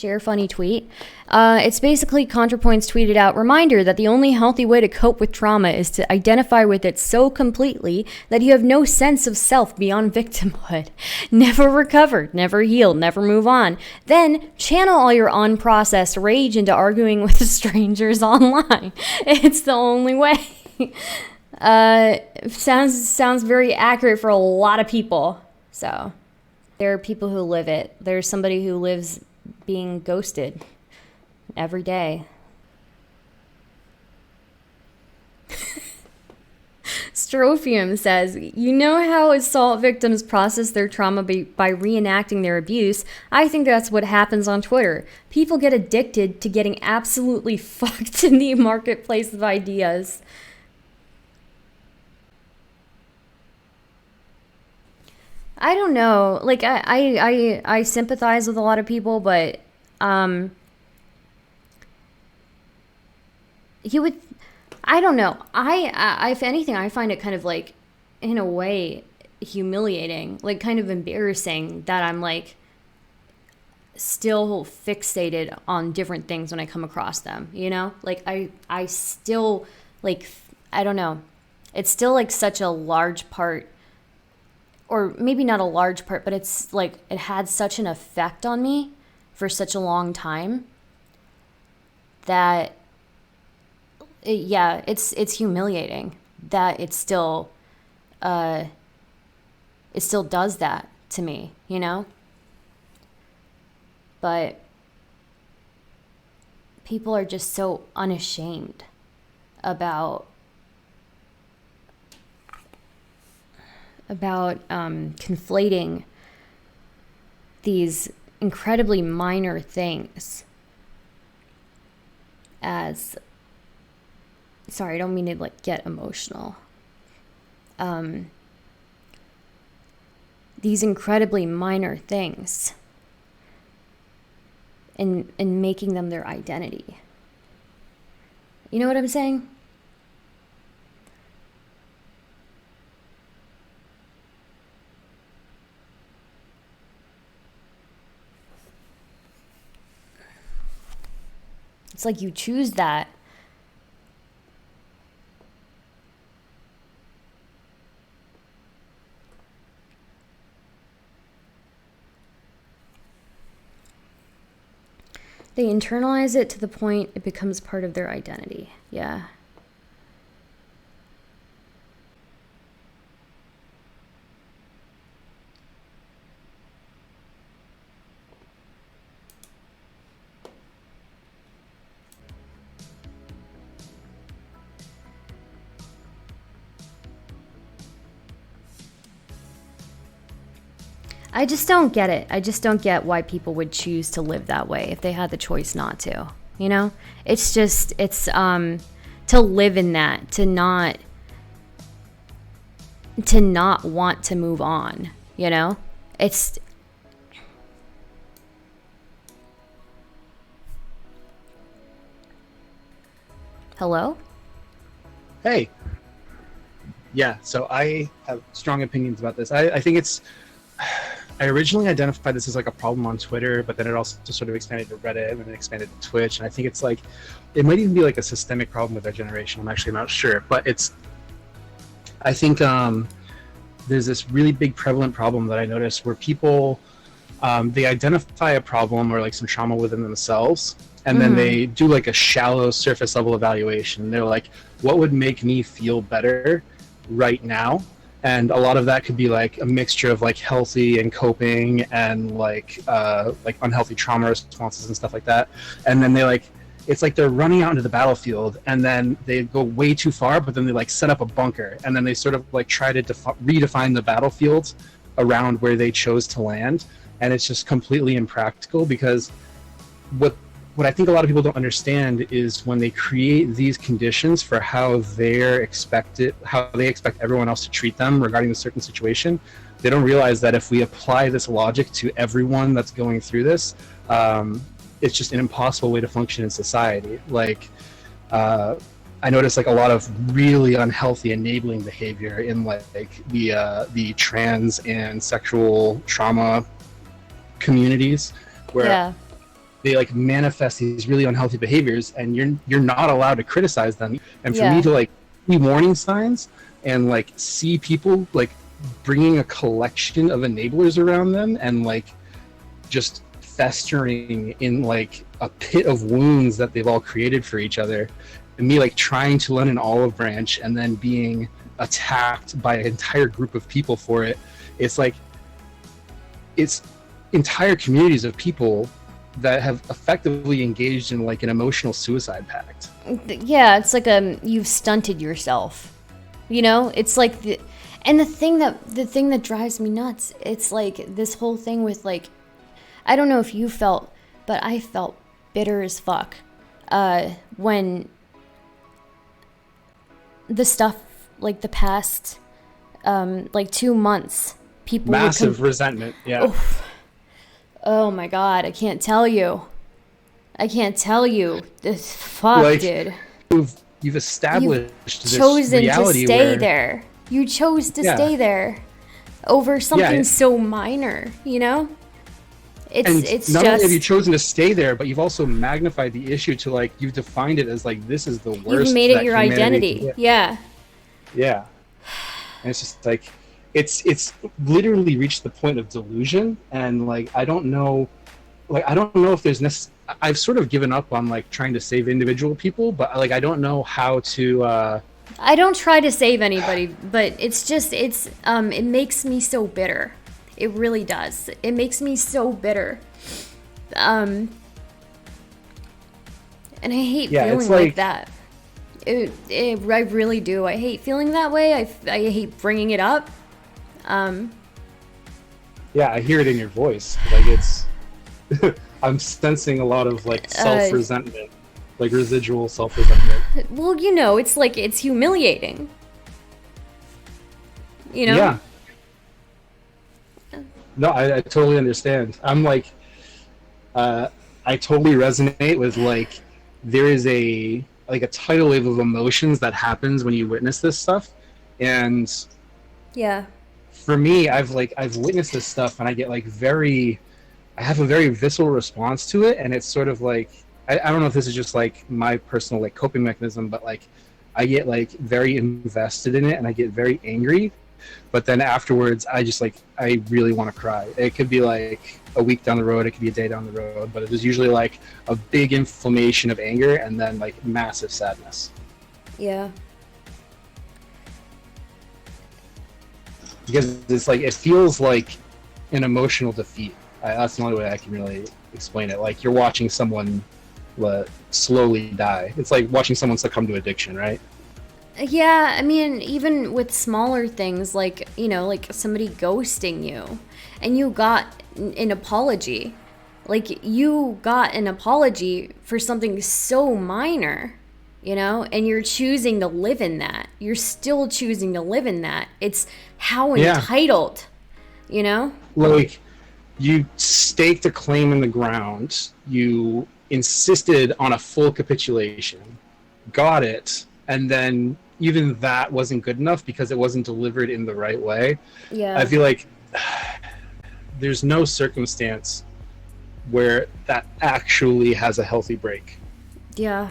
share funny tweet. It's basically ContraPoints tweeted out, reminder that the only healthy way to cope with trauma is to identify with it so completely that you have no sense of self beyond victimhood. Never recover, never heal, never move on. Then channel all your unprocessed rage into arguing with strangers online. It's the only way. Sounds very accurate for a lot of people. So there are people who live it. There's somebody who lives being ghosted every day. Strophium says, you know how assault victims process their trauma by reenacting their abuse? I think that's what happens on Twitter. People get addicted to getting absolutely fucked in the marketplace of ideas. I don't know. Like, I sympathize with a lot of people, but you would, I don't know. If anything, I find it kind of like, in a way, humiliating, like kind of embarrassing that I'm like still fixated on different things when I come across them, you know? Like I still like, I don't know. It's still like such a large part, or maybe not a large part, but it's like it had such an effect on me for such a long time that it's humiliating that it still does that to me, you know? But people are just so unashamed about conflating these incredibly minor things as, sorry, I don't mean to like get emotional. These incredibly minor things and making them their identity. You know what I'm saying? It's like you choose that. They internalize it to the point it becomes part of their identity. Yeah. I just don't get it. I just don't get why people would choose to live that way if they had the choice not to. You know? It's just, it's to live in that, to not want to move on, you know? It's Hello? Hey. Yeah, so I have strong opinions about this. I think it's, I originally identified this as like a problem on Twitter, but then it also sort of expanded to Reddit and then expanded to Twitch. And I think it's like, it might even be like a systemic problem with our generation. I'm actually not sure, but I think there's this really big prevalent problem that I noticed where people, they identify a problem or like some trauma within themselves, and then they do like a shallow surface level evaluation. They're like, what would make me feel better right now? And a lot of that could be like a mixture of like healthy and coping and like unhealthy trauma responses and stuff like that. And then they like, it's like they're running out into the battlefield and then they go way too far, but then they like set up a bunker and then they sort of like try to redefine the battlefield around where they chose to land. And it's just completely impractical because what I think a lot of people don't understand is when they create these conditions for how they expect everyone else to treat them regarding a certain situation, they don't realize that if we apply this logic to everyone that's going through this, it's just an impossible way to function in society. Like, I noticed like a lot of really unhealthy enabling behavior in like the trans and sexual trauma communities, where they like manifest these really unhealthy behaviors, and you're not allowed to criticize them. And for Yeah. me to like see warning signs and like see people like bringing a collection of enablers around them and like just festering in like a pit of wounds that they've all created for each other, and me like trying to learn an olive branch and then being attacked by an entire group of people for it. It's like it's entire communities of people that have effectively engaged in like an emotional suicide pact. Yeah, it's like you've stunted yourself. You know, it's like the thing that drives me nuts. It's like this whole thing with like, I don't know if you felt, but I felt bitter as fuck when the stuff like the past like 2 months, people massive resentment. Yeah. Oof. Oh my god, I can't tell you. This fuck, like, dude. You've established this Chosen reality to stay where, there. You chose to stay there over something so minor, you know? It's not just, only have you chosen to stay there, but you've also magnified the issue to like you've defined it as like this is the worst. You've made it your identity. Yeah. Yeah. And it's just like it's literally reached the point of delusion, and like I don't know if there's I've sort of given up on like trying to save individual people, but like I don't know how to I don't try to save anybody, but it's just it makes me so bitter. It really does. It makes me so bitter. And I hate feeling like that. I really do. I hate feeling that way. I hate bringing it up. Yeah, I hear it in your voice. Like it's I'm sensing a lot of like self-resentment, like residual self-resentment. Well, you know, it's like it's humiliating. You know? Yeah. No, I totally understand. I'm like, I totally resonate with like, there is a tidal wave of emotions that happens when you witness this stuff, and yeah, for me, I've witnessed this stuff, and I get like I have a very visceral response to it, and it's sort of like I don't know if this is just like my personal like coping mechanism, but like I get like very invested in it, and I get very angry. But then afterwards, I really want to cry. It could be like a week down the road, it could be a day down the road, but it is usually like a big inflammation of anger and then like massive sadness. Yeah. Because it's like, it feels like an emotional defeat. That's the only way I can really explain it. Like you're watching someone slowly die. It's like watching someone succumb to addiction, right? Yeah, I mean, even with smaller things, like, you know, like somebody ghosting you, and you got an apology. Like, you got an apology for something so minor, you know, and you're choosing to live in that. You're still choosing to live in that. It's how entitled, you know? Like, you staked a claim in the ground, you insisted on a full capitulation, got it, and then even that wasn't good enough because it wasn't delivered in the right way. Yeah. I feel like there's no circumstance where that actually has a healthy break. Yeah.